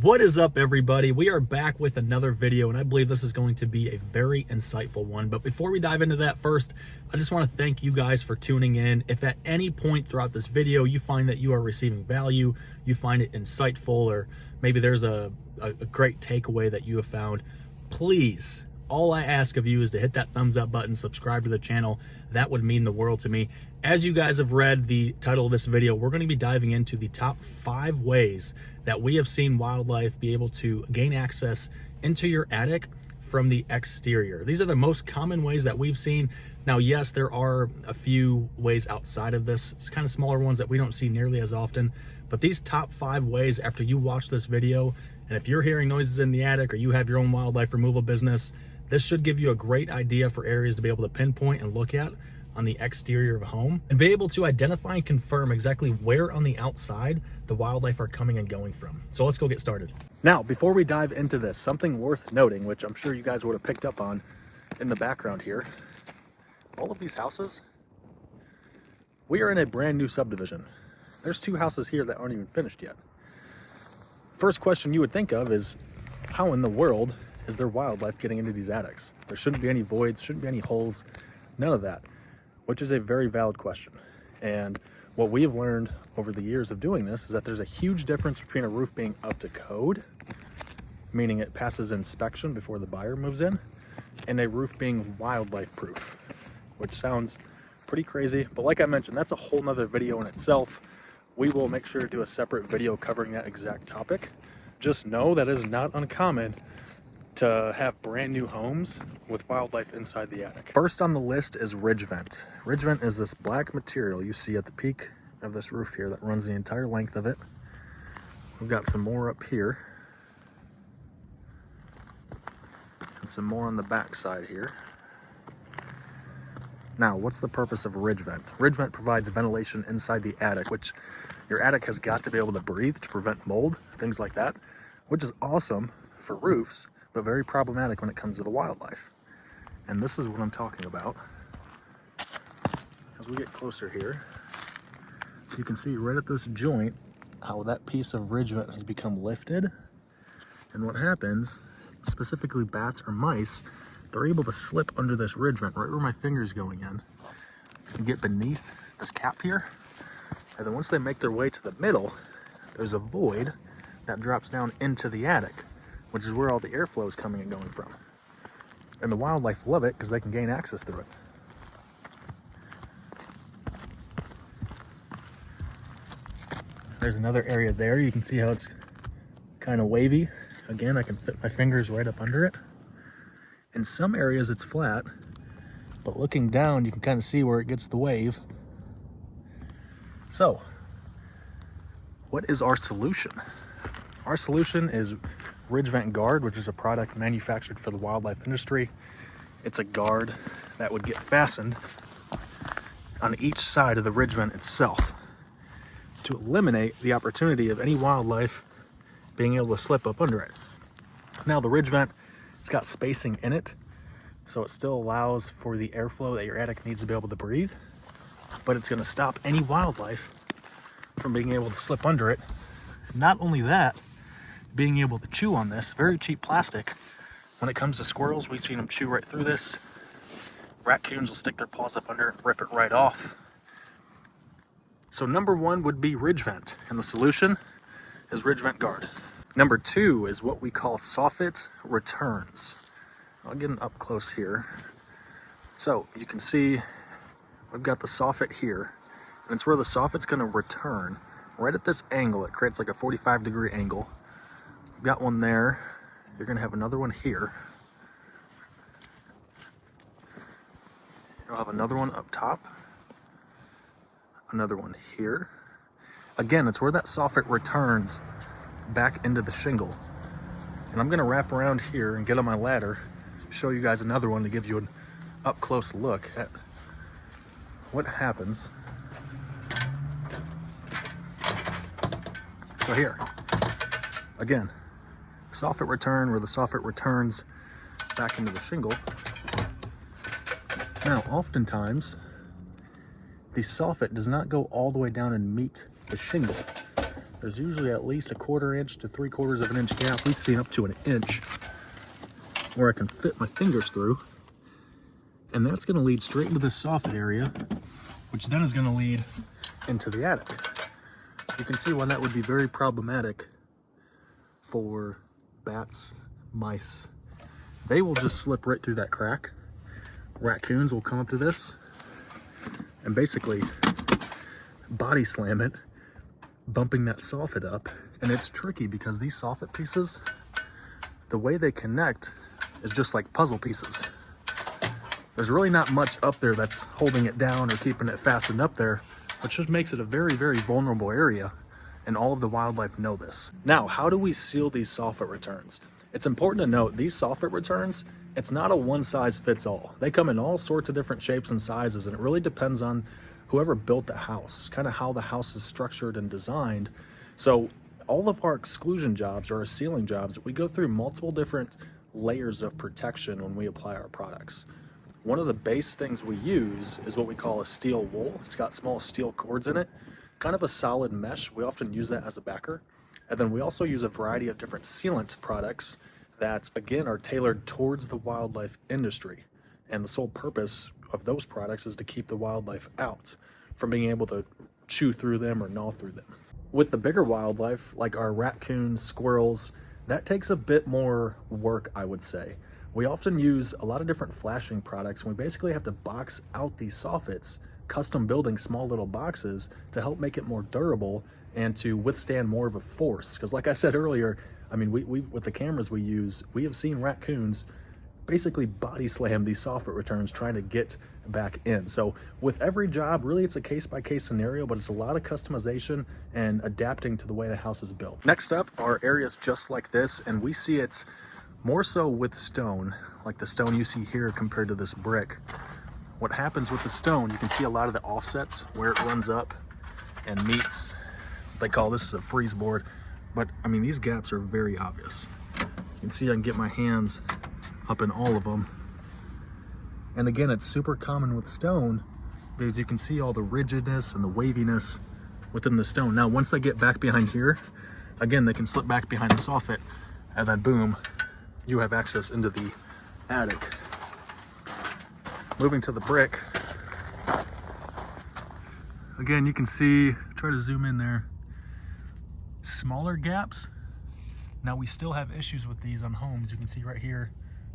What is up, everybody? We are back with another video, and I believe this is going to be a very insightful one. But before we dive into that, first, I just want to thank you guys for tuning in. If at any point throughout this video you find that you are receiving value, you find it insightful, or maybe there's a great takeaway that you have found, please, all I ask of you is to hit that thumbs up button, subscribe to the channel. That would mean the world to me. As you guys have read the title of this video, we're going to be diving into the top 5 ways that we have seen wildlife be able to gain access into your attic from the exterior. These are the most common ways that we've seen. Now, yes, there are a few ways outside of this. It's kind of smaller ones that we don't see nearly as often. But these top 5 ways, after you watch this video, and if you're hearing noises in the attic or you have your own wildlife removal business, this should give you a great idea for areas to be able to pinpoint and look at on the exterior of a home and be able to identify and confirm exactly where on the outside the wildlife are coming and going from. So let's go get started. Now, before we dive into this, something worth noting, which I'm sure you guys would have picked up on in the background here, all of these houses, we are in a brand new subdivision. There's 2 houses here that aren't even finished yet. First question you would think of is, how in the world is there wildlife getting into these attics? There shouldn't be any voids, shouldn't be any holes, none of that, which is a very valid question. And what we have learned over the years of doing this is that there's a huge difference between a roof being up to code, meaning it passes inspection before the buyer moves in, and a roof being wildlife proof, which sounds pretty crazy. But like I mentioned, that's a whole nother video in itself. We will make sure to do a separate video covering that exact topic. Just know that it is not uncommon to have brand new homes with wildlife inside the attic. First on the list is ridge vent. Ridge vent is this black material you see at the peak of this roof here that runs the entire length of it. We've got some more up here and some more on the back side here. Now, what's the purpose of a ridge vent? Ridge vent provides ventilation inside the attic, which your attic has got to be able to breathe to prevent mold, things like that, which is awesome for roofs, but very problematic when it comes to the wildlife. And this is what I'm talking about. As we get closer here, you can see right at this joint how that piece of ridge vent has become lifted. And what happens, specifically bats or mice, they're able to slip under this ridge vent right where my finger's going in and get beneath this cap here. And then once they make their way to the middle, there's a void that drops down into the attic, which is where all the airflow is coming and going from. And the wildlife love it because they can gain access through it. There's another area there. You can see how it's kind of wavy. Again, I can fit my fingers right up under it. In some areas it's flat, but looking down, you can kind of see where it gets the wave. So, what is our solution? Our solution is Ridge Vent Guard, which is a product manufactured for the wildlife industry. It's a guard that would get fastened on each side of the ridge vent itself to eliminate the opportunity of any wildlife being able to slip up under it. Now, the ridge vent, it's got spacing in it, so it still allows for the airflow that your attic needs to be able to breathe, but it's going to stop any wildlife from being able to slip under it. Not only that, being able to chew on this very cheap plastic. When it comes to squirrels, we've seen them chew right through this. Raccoons will stick their paws up under it, rip it right off. So number 1 would be ridge vent, and the solution is Ridge Vent Guard. Number 2 is what we call soffit returns. I'll get an up close here. So you can see we've got the soffit here, and it's where the soffit's going to return right at this angle. It creates like a 45-degree angle. We've got one there. You're going to have another one here. You'll have another one up top. Another one here. Again, it's where that soffit returns back into the shingle. And I'm going to wrap around here and get on my ladder, show you guys another one to give you an up-close look at what happens. So here, again, soffit return where the soffit returns back into the shingle. Now, oftentimes, the soffit does not go all the way down and meet the shingle. There's usually at least a 1/4 inch to 3/4 of an inch gap. We've seen up to an inch where I can fit my fingers through. And that's gonna lead straight into this soffit area, which then is gonna lead into the attic. You can see why that would be very problematic for bats, mice. They will just slip right through that crack. Raccoons will come up to this and basically body slam it, bumping that soffit up. And it's tricky because these soffit pieces, the way they connect is just like puzzle pieces. There's really not much up there that's holding it down or keeping it fastened up there, which just makes it a very, very vulnerable area, and all of the wildlife know this. Now, how do we seal these soffit returns? It's important to note these soffit returns, it's not a one size fits all. They come in all sorts of different shapes and sizes, and it really depends on whoever built the house, kind of how the house is structured and designed. So all of our exclusion jobs or our sealing jobs, we go through multiple different layers of protection when we apply our products. One of the base things we use is what we call a steel wool. It's got small steel cords in it, kind of a solid mesh. We often use that as a backer. And then we also use a variety of different sealant products that, again, are tailored towards the wildlife industry. And the sole purpose of those products is to keep the wildlife out from being able to chew through them or gnaw through them. With the bigger wildlife, like our raccoons, squirrels, that takes a bit more work, I would say. We often use a lot of different flashing products, and we basically have to box out these soffits, custom building small little boxes to help make it more durable and to withstand more of a force. Because like I said earlier, I mean, we with the cameras we use, we have seen raccoons basically body slam these soffit returns trying to get back in. So with every job, really it's a case-by-case scenario, but it's a lot of customization and adapting to the way the house is built. Next up are areas just like this, and we see it more so with stone, like the stone you see here compared to this brick. What happens with the stone, you can see a lot of the offsets where it runs up and meets, they call this a freeze board, but I mean, these gaps are very obvious. You can see I can get my hands up in all of them. And again, it's super common with stone because you can see all the rigidness and the waviness within the stone. Now, once they get back behind here, again, they can slip back behind the soffit, and then boom, you have access into the attic. Moving to the brick. Again, you can see, try to zoom in there, smaller gaps. Now we still have issues with these on homes. You can see right here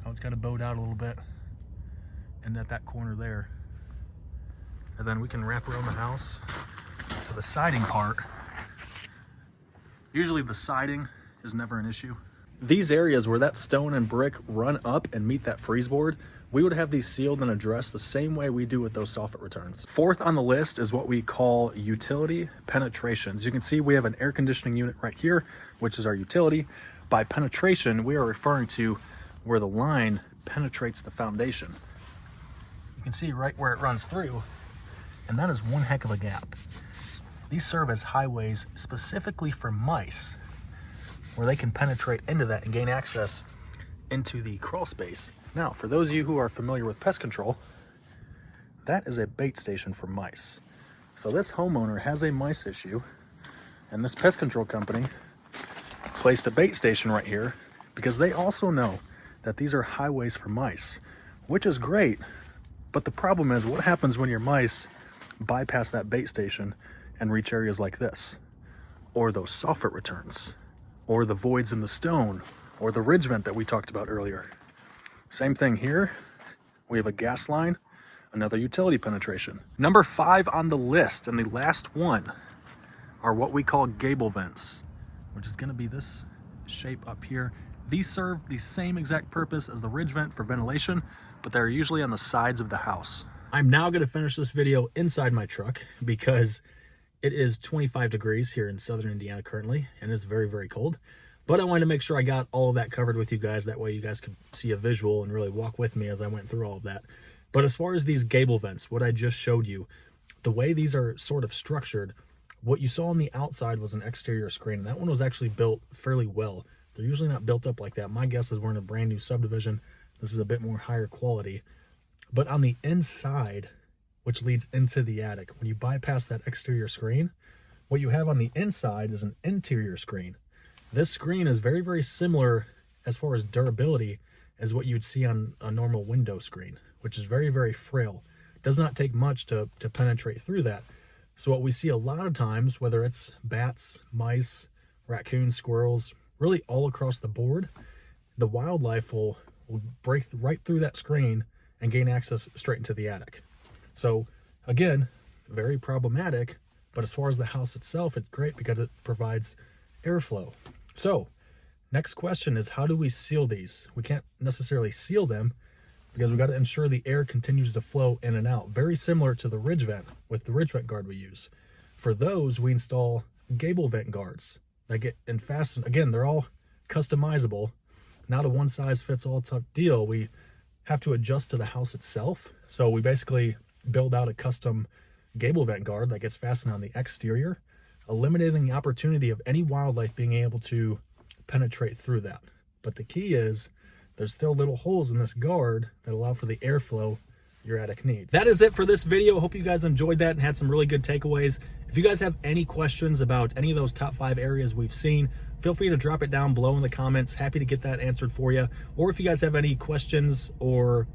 how it's got to bowed out a little bit, and at that corner there. And then we can wrap around the house to the siding part. Usually the siding is never an issue. These areas where that stone and brick run up and meet that freeze board, we would have these sealed and addressed the same way we do with those soffit returns. Fourth on the list is what we call utility penetrations. You can see we have an air conditioning unit right here, which is our utility. By penetration, we are referring to where the line penetrates the foundation. You can see right where it runs through, and that is one heck of a gap. These serve as highways specifically for mice, where they can penetrate into that and gain access into the crawl space. Now, for those of you who are familiar with pest control, that is a bait station for mice. So this homeowner has a mice issue, and this pest control company placed a bait station right here because they also know that these are highways for mice, which is great. But the problem is, what happens when your mice bypass that bait station and reach areas like this, or those soffit returns, or the voids in the stone, or the ridge vent that we talked about earlier? Same thing here. We have a gas line, another utility penetration. Number 5 on the list, and the last one, are what we call gable vents, which is gonna be this shape up here. These serve the same exact purpose as the ridge vent for ventilation, but they're usually on the sides of the house. I'm now gonna finish this video inside my truck because it is 25 degrees here in southern Indiana currently, and it's very, very cold. But I wanted to make sure I got all of that covered with you guys. That way you guys could see a visual and really walk with me as I went through all of that. But as far as these gable vents, what I just showed you, the way these are sort of structured, what you saw on the outside was an exterior screen. And that one was actually built fairly well. They're usually not built up like that. My guess is we're in a brand new subdivision. This is a bit more higher quality. But on the inside, which leads into the attic, when you bypass that exterior screen, What you have on the inside is an interior screen. This screen is very, very similar as far as durability as what you'd see on a normal window screen, which is very, very frail. It does not take much to penetrate through that. So what we see a lot of times, whether it's bats, mice, raccoons, squirrels, really all across the board, the wildlife will break right through that screen and gain access straight into the attic. So again, very problematic, but as far as the house itself, it's great because it provides airflow. So next question is, how do we seal these? We can't necessarily seal them because we got to ensure the air continues to flow in and out. Very similar to the ridge vent with the ridge vent guard we use. For those, we install gable vent guards that get and fasten. Again, they're all customizable, not a one size fits all type deal. We have to adjust to the house itself. So we basically build out a custom gable vent guard that gets fastened on the exterior, eliminating the opportunity of any wildlife being able to penetrate through that. But the key is there's still little holes in this guard that allow for the airflow your attic needs. That is it for this video. Hope you guys enjoyed that and had some really good takeaways. If you guys have any questions about any of those top 5 areas we've seen, feel free to drop it down below in the comments. Happy to get that answered for you. Or if you guys have any questions or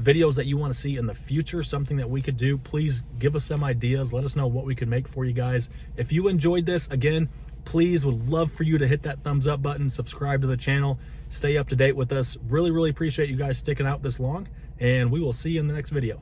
videos that you want to see in the future, something that we could do, please give us some ideas. Let us know what we could make for you guys. If you enjoyed this, again, please, would love for you to hit that thumbs up button, subscribe to the channel, stay up to date with us. Really, really appreciate you guys sticking out this long, and we will see you in the next video.